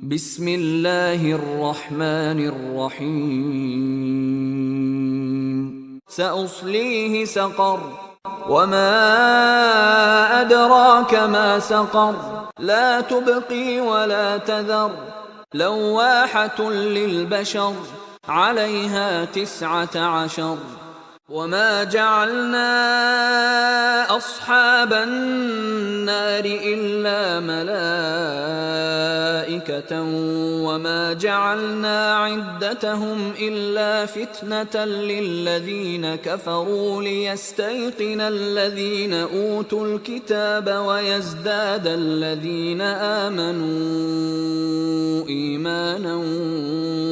بسم الله الرحمن الرحيم سأصليه سقر وما أدراك ما سقر لا تبقي ولا تذر لواحة للبشر عليها 19 وما جعلنا أصحاب النار إلا ملائكة وما جعلنا عدتهم إلا فتنة للذين كفروا ليستيقن الذين أوتوا الكتاب ويزداد الذين آمنوا إيمانا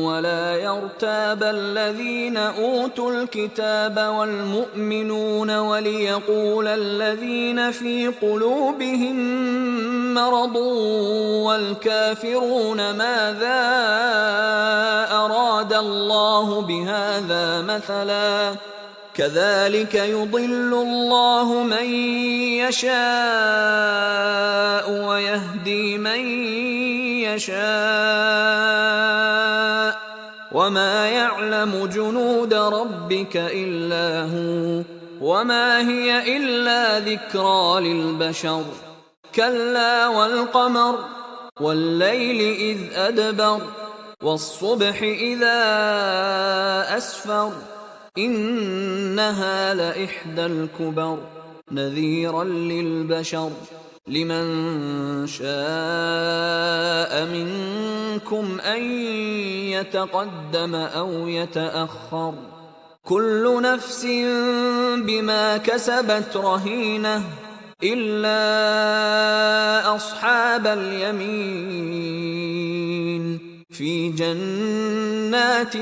ولا يرتاب الذين أوتوا الكتاب والمؤمنون وليقول الذين في قلوبهم مرض والكافرون ماذا أراد الله بهذا مثلا كذلك يضل الله من يشاء ويهدي من يشاء وما يعلم جنود ربك إلا هو وما هي إلا ذكرى للبشر كلا والقمر والليل إذ أدبر والصبح إذا أسفر إنها لإحدى الكبر نذيرا للبشر لمن شاء منكم أن يتقدم أو يتأخر كل نفس بما كسبت رهينة إلا أصحاب اليمين في جنات